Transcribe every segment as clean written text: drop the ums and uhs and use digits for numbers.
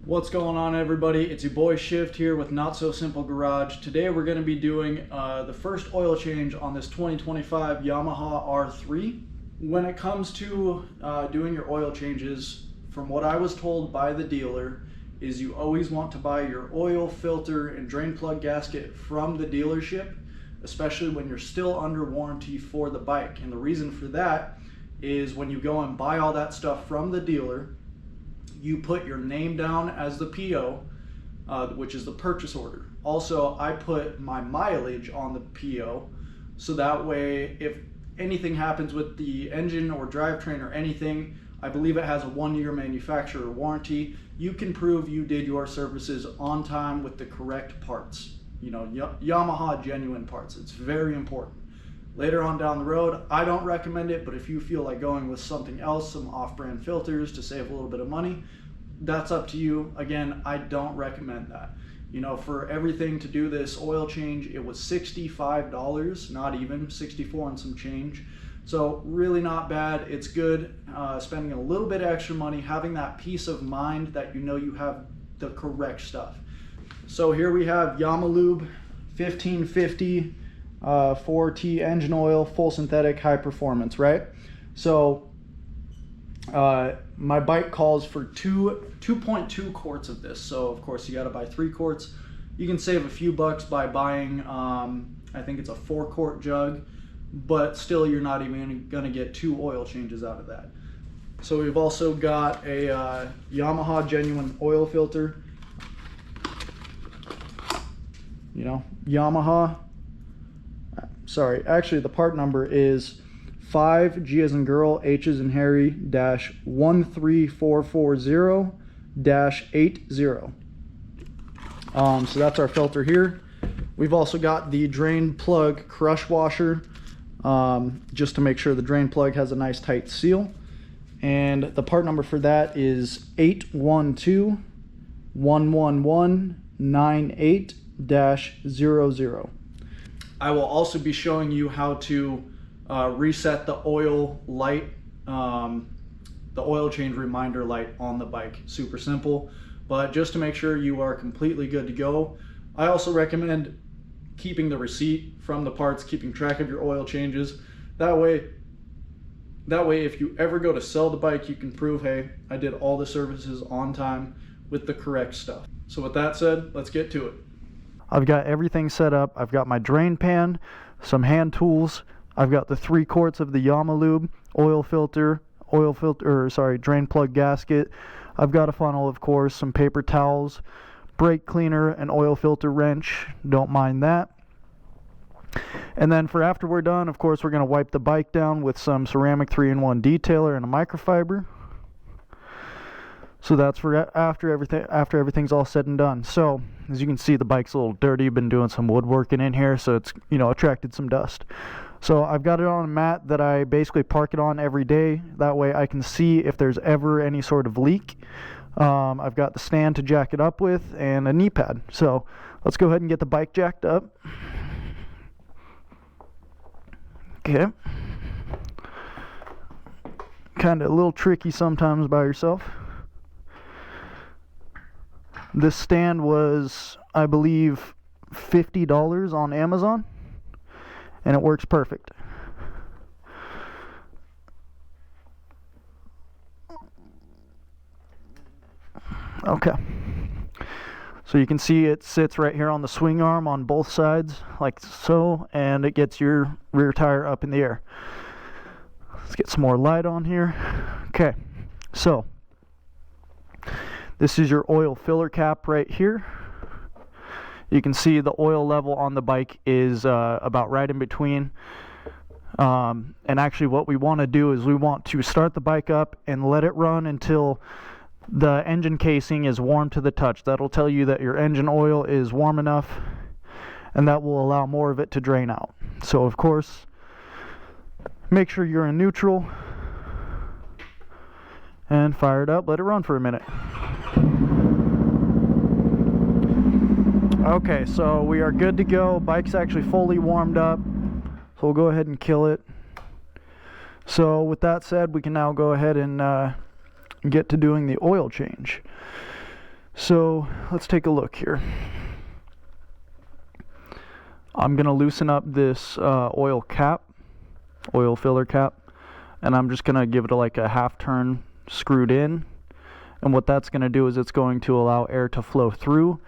What's going on, everybody? It's your boy Shift here with Not So Simple Garage. Today we're going to be doing the first oil change on this 2025 Yamaha R3. When it comes to doing your oil changes, from what I was told by the dealer, is you always want to buy your oil filter and drain plug gasket from the dealership, especially when you're still under warranty for the bike. And the reason for that is when you go and buy all that stuff from the dealer, you put your name down as the PO, which is the purchase order. Also, I put my mileage on the PO, so that way if anything happens with the engine or drivetrain or anything, I believe it has a 1-year manufacturer warranty. You can prove you did your services on time with the correct parts. You know, Yamaha genuine parts. It's very important. Later on down the road, I don't recommend it, but if you feel like going with something else, some off-brand filters to save a little bit of money, that's up to you. Again, I don't recommend that. You know, for everything to do this oil change, it was $65, not even, 64 and some change. So really not bad. It's good spending a little bit extra money, having that peace of mind that you know you have the correct stuff. So here we have Yamalube 1550 4T engine oil, full synthetic, high performance, right? So my bike calls for 2.2 quarts of this. So of course you got to buy 3 quarts. You can save a few bucks by buying, I think it's a 4-quart jug, but still you're not even gonna get 2 oil changes out of that. So we've also got a Yamaha genuine oil filter. You know, Yamaha. Sorry, actually the part number is 5 G as in girl, H as in Harry, dash 13440 dash 80. So that's our filter here. We've also got the drain plug crush washer, just to make sure the drain plug has a nice tight seal. And the part number for that is 812-111-98-00. I will also be showing you how to reset the oil light, the oil change reminder light on the bike. Super simple, but just to make sure you are completely good to go. I also recommend keeping the receipt from the parts, keeping track of your oil changes. That way if you ever go to sell the bike, you can prove, hey, I did all the services on time with the correct stuff. So with that said, let's get to it. I've got everything set up. I've got my drain pan, some hand tools. I've got the 3 quarts of the Yamalube drain plug gasket. I've got a funnel, of course, some paper towels, brake cleaner, an oil filter wrench. Don't mind that. And then for after we're done, of course, we're going to wipe the bike down with some ceramic 3-in-1 detailer and a microfiber. So that's for after everything's all said and done. So as you can see, the bike's a little dirty. Been doing some woodworking in here, so it's, you know, attracted some dust. So I've got it on a mat that I basically park it on every day. That way I can see if there's ever any sort of leak. I've got the stand to jack it up with and a knee pad. So let's go ahead and get the bike jacked up. Okay. Kind of a little tricky sometimes by yourself. This stand was, I believe, $50 on Amazon, and it works perfect. Okay. So you can see it sits right here on the swing arm on both sides, like so, and it gets your rear tire up in the air. Let's get some more light on here. Okay, so this is your oil filler cap right here. You can see the oil level on the bike is about right in between. And actually what we want to do is we want to start the bike up and let it run until the engine casing is warm to the touch. That'll tell you that your engine oil is warm enough, and that will allow more of it to drain out. So of course, make sure you're in neutral and fire it up. Let it run for a minute. Okay, so we are good to go. Bike's actually fully warmed up, so we'll go ahead and kill it. So with that said, we can now go ahead and get to doing the oil change. So let's take a look here. I'm going to loosen up this oil filler cap, and I'm just going to give it like a half turn screwed in. And what that's going to do is it's going to allow air to flow through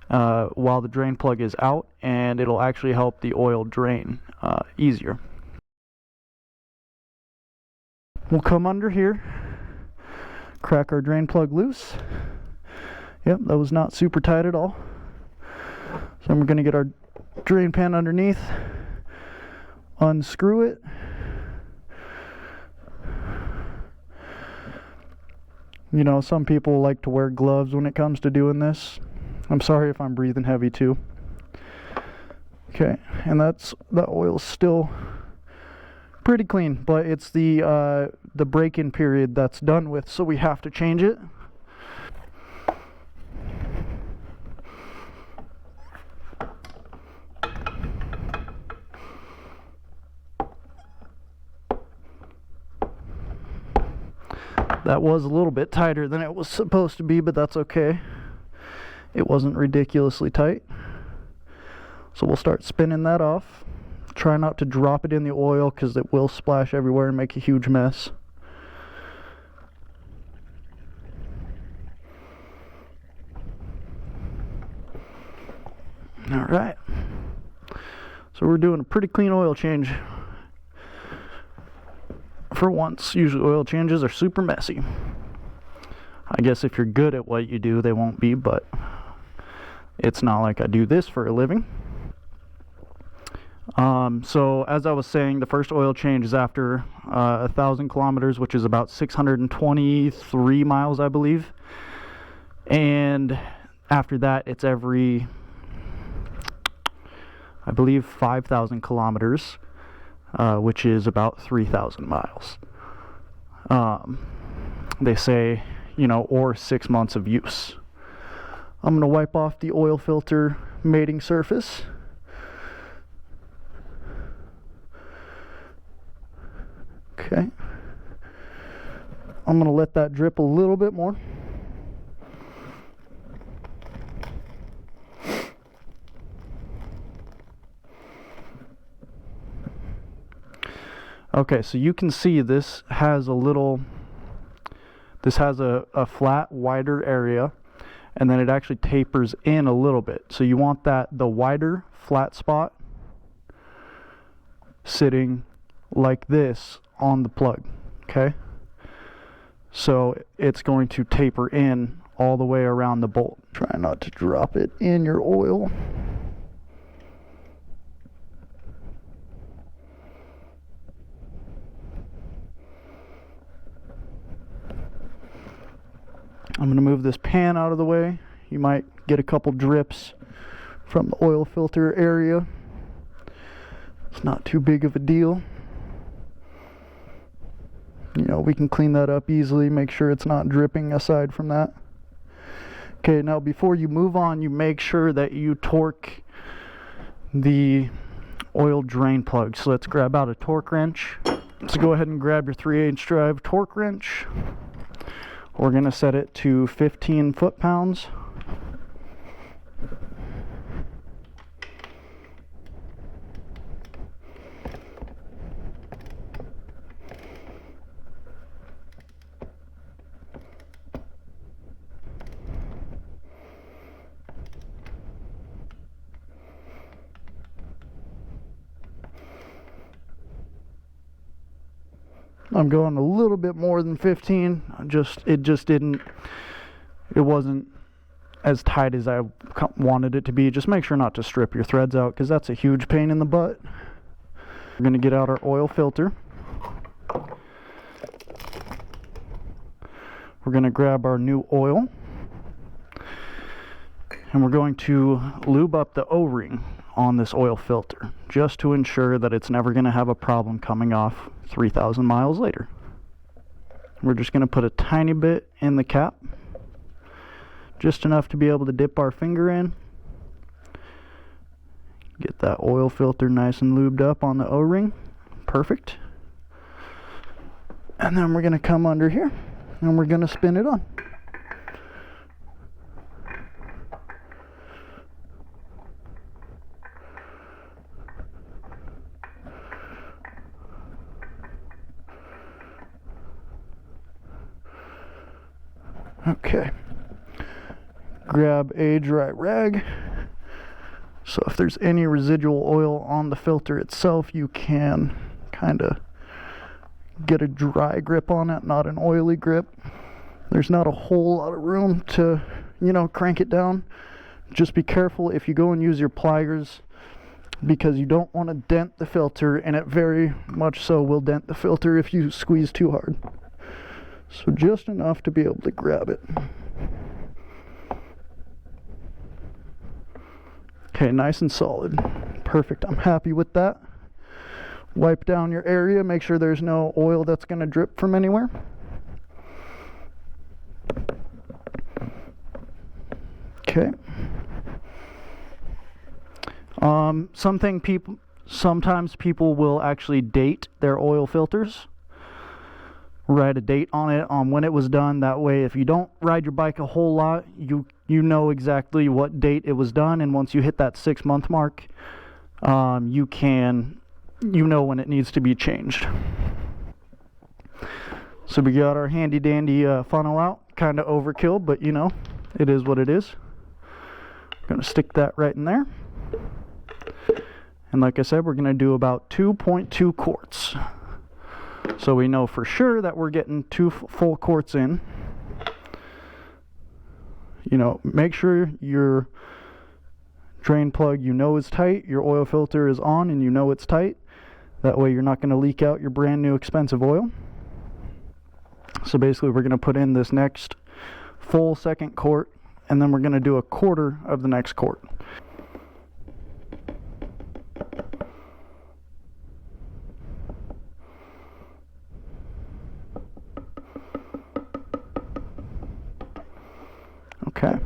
while the drain plug is out, and it'll actually help the oil drain easier. We'll come under here, crack our drain plug loose. Yep, that was not super tight at all. So we're going to get our drain pan underneath, unscrew it. You know, some people like to wear gloves when it comes to doing this. I'm sorry if I'm breathing heavy too. Okay, and the oil's still pretty clean, but it's the break-in period that's done with, so we have to change it. That was a little bit tighter than it was supposed to be, but that's okay. It wasn't ridiculously tight. So we'll start spinning that off. Try not to drop it in the oil because it will splash everywhere and make a huge mess. Alright. So we're doing a pretty clean oil change. For once, usually oil changes are super messy. I guess if you're good at what you do, they won't be, but it's not like I do this for a living. So as I was saying, the first oil change is after 1,000 kilometers, which is about 623 miles, I believe. And after that, it's every, I believe, 5,000 kilometers. Which is about 3,000 miles. They say, you know, or 6 months of use. I'm going to wipe off the oil filter mating surface. Okay. I'm going to let that drip a little bit more. Okay, so you can see this has a flat, wider area, and then it actually tapers in a little bit. So you want the wider, flat spot sitting like this on the plug, okay? So it's going to taper in all the way around the bolt. Try not to drop it in your oil. I'm going to move this pan out of the way. You might get a couple drips from the oil filter area. It's not too big of a deal. You know, we can clean that up easily, make sure it's not dripping aside from that. Okay, now before you move on, you make sure that you torque the oil drain plug. So let's grab out a torque wrench. Let's go ahead and grab your 3/8 drive torque wrench. We're going to set it to 15 foot-pounds. I'm going a little bit more than 15. It wasn't as tight as I wanted it to be. Just make sure not to strip your threads out, because that's a huge pain in the butt. We're going to get out our oil filter. We're going to grab our new oil, and we're going to lube up the O-ring on this oil filter, just to ensure that it's never going to have a problem coming off 3,000 miles later. We're just going to put a tiny bit in the cap, just enough to be able to dip our finger in. Get that oil filter nice and lubed up on the O-ring. Perfect. And then we're going to come under here and we're going to spin it on. Okay. Grab a dry rag. So if there's any residual oil on the filter itself, you can kind of get a dry grip on it, not an oily grip. There's not a whole lot of room to, crank it down. Just be careful if you go and use your pliers, because you don't want to dent the filter, and it very much so will dent the filter if you squeeze too hard. So just enough to be able to grab it. Okay, nice and solid. Perfect. I'm happy with that. Wipe down your area, make sure there's no oil that's going to drip from anywhere. Okay. Sometimes people will actually date their oil filters. Write a date on it on when it was done. That way, if you don't ride your bike a whole lot, you know exactly what date it was done, and once you hit that 6-month mark, you know when it needs to be changed. So we got our handy dandy funnel out. Kind of overkill, but it is what it is. Gonna stick that right in there. And like I said, we're gonna do about 2.2 quarts. So we know for sure that we're getting 2 full quarts in. Make sure your drain plug is tight, your oil filter is on and it's tight. That way you're not going to leak out your brand new expensive oil. So basically we're going to put in this next full second quart, and then we're going to do a quarter of the next quart. Okay.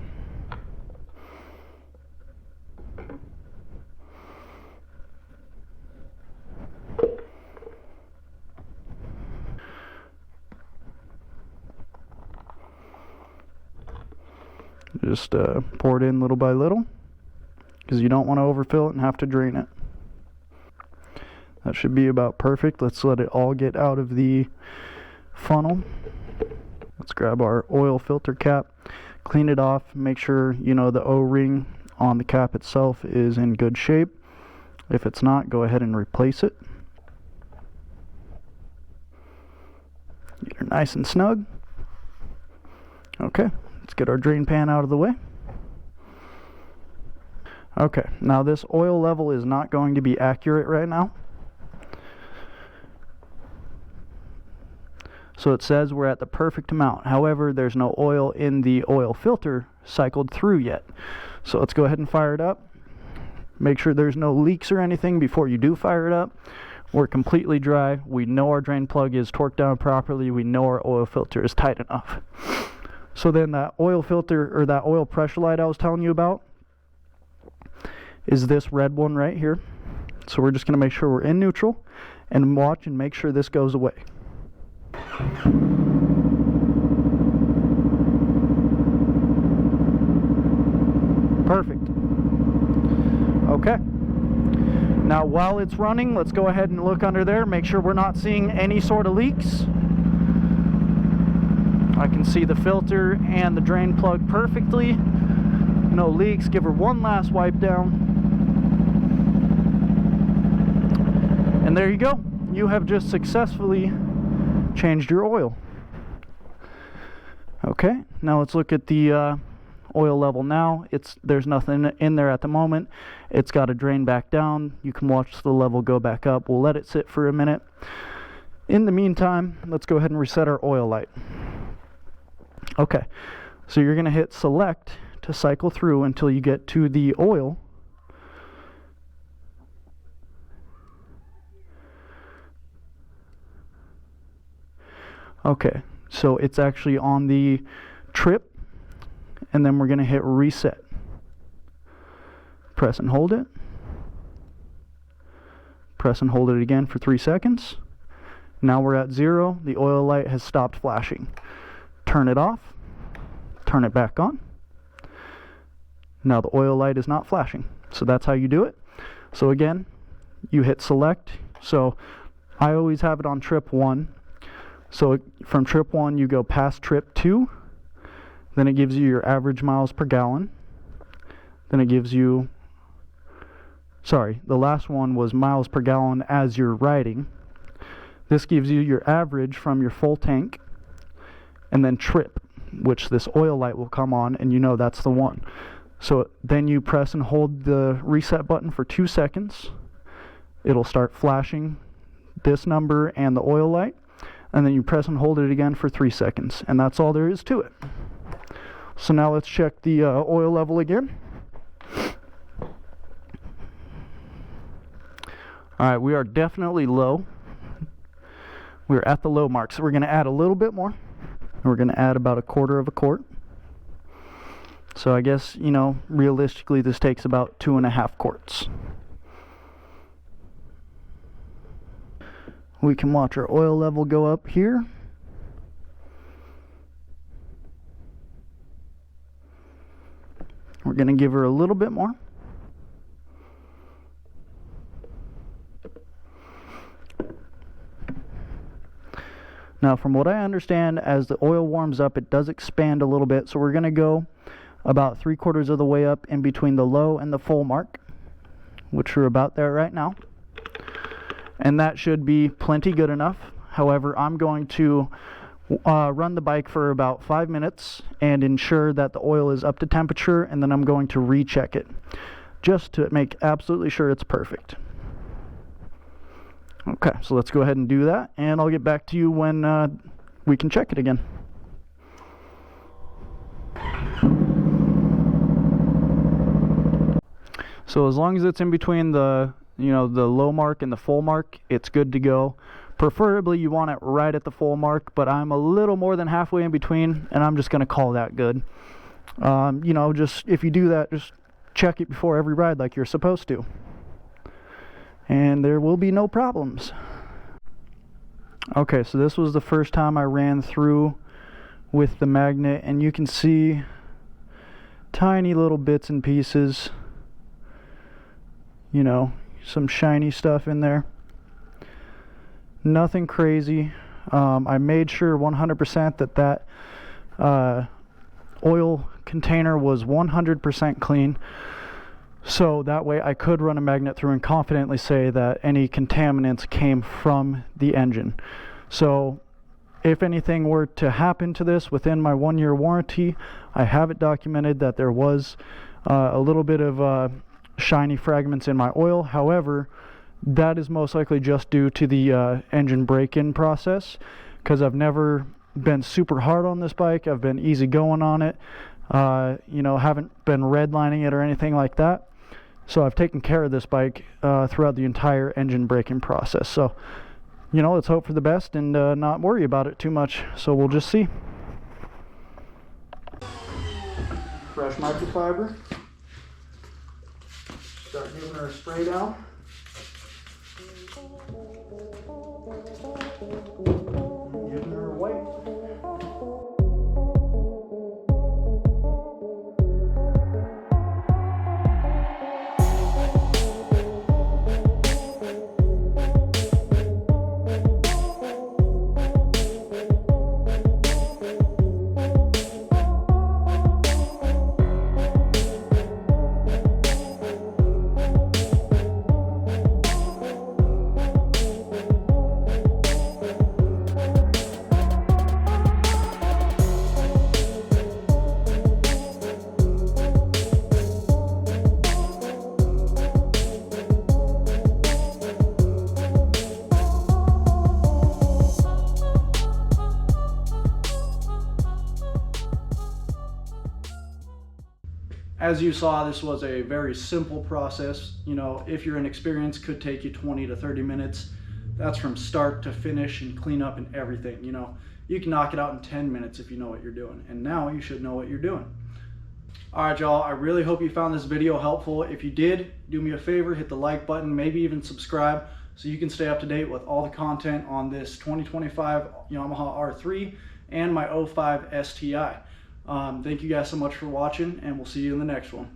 Just pour it in little by little, because you don't want to overfill it and have to drain it. That should be about perfect. Let's let it all get out of the funnel. Let's grab our oil filter cap, clean it off, make sure the O-ring on the cap itself is in good shape. If it's not, go ahead and replace it. Get her nice and snug. Okay, let's get our drain pan out of the way. Okay, now this oil level is not going to be accurate right now. So it says we're at the perfect amount. However, there's no oil in the oil filter cycled through yet. So let's go ahead and fire it up. Make sure there's no leaks or anything before you do fire it up. We're completely dry. We know our drain plug is torqued down properly. We know our oil filter is tight enough. So then that oil filter, or that oil pressure light I was telling you about, is this red one right here. So we're just going to make sure we're in neutral and watch and make sure this goes away. Perfect. Okay. Now while it's running, let's go ahead and look under there, make sure we're not seeing any sort of leaks. I can see the filter and the drain plug perfectly. No leaks. Give her one last wipe down. And there you go. You have just successfully changed your oil. Okay, now let's look at the oil level now. There's nothing in there at the moment. It's got to drain back down. You can watch the level go back up. We'll let it sit for a minute. In the meantime, let's go ahead and reset our oil light. Okay, so you're going to hit select to cycle through until you get to the oil. Okay, so it's actually on the trip, and then we're going to hit reset. Press and hold it. Press and hold it again for 3 seconds. Now we're at 0. The oil light has stopped flashing. Turn it off. Turn it back on. Now the oil light is not flashing. So that's how you do it. So again, you hit select. So I always have it on trip 1. So from trip 1 you go past trip 2, Then it gives you your average miles per gallon. Then it gives you, sorry, the last one was miles per gallon as you're riding. This gives you your average from your full tank, and then trip, which this oil light will come on, and you know that's the one. So then you press and hold the reset button for 2 seconds. It'll start flashing this number and the oil light, and then you press and hold it again for 3 seconds, and that's all there is to it. So now let's check the oil level again. Alright, we are definitely low. We're at the low mark, so we're going to add a little bit more. We're going to add about 1/4 of a quart. So I guess, you know, realistically this takes about 2.5 quarts. We can watch our oil level go up here. We're going to give her a little bit more. Now, from what I understand, as the oil warms up, it does expand a little bit. So we're going to go about 3/4 of the way up in between the low and the full mark, which we're about there right now. And that should be plenty good enough. However, I'm going to run the bike for about 5 minutes and ensure that the oil is up to temperature, and then I'm going to recheck it just to make absolutely sure it's perfect. Okay, so let's go ahead and do that, and I'll get back to you when we can check it again. So as long as it's in between the, you know, the low mark and the full mark, it's good to go. Preferably you want it right at the full mark, but I'm a little more than halfway in between, and I'm just going to call that good. You know, just if you do that, just check it before every ride like you're supposed to, and there will be no problems. Okay, so this was the first time I ran through with the magnet, and you can see tiny little bits and pieces, you know, some shiny stuff in there. Nothing crazy. I made sure 100% that oil container was 100% clean, so that way I could run a magnet through and confidently say that any contaminants came from the engine. So if anything were to happen to this within my 1-year warranty, I have it documented that there was a little bit of shiny fragments in my oil. However, that is most likely just due to the engine break-in process, because I've never been super hard on this bike. I've been easy going on it. You know, haven't been redlining it or anything like that. So I've taken care of this bike throughout the entire engine break-in process. So, you know, let's hope for the best and not worry about it too much. So we'll just see. Fresh microfiber. Start giving her a spray down. Giving her a wipe. As you saw, this was a very simple process. You know, if you're inexperienced, could take you 20 to 30 minutes. That's from start to finish and clean up and everything. You know, you can knock it out in 10 minutes if you know what you're doing. And now you should know what you're doing. All right, y'all, I really hope you found this video helpful. If you did, do me a favor, hit the like button, maybe even subscribe so you can stay up to date with all the content on this 2025 Yamaha R3 and my 05 STI. Thank you guys so much for watching, and we'll see you in the next one.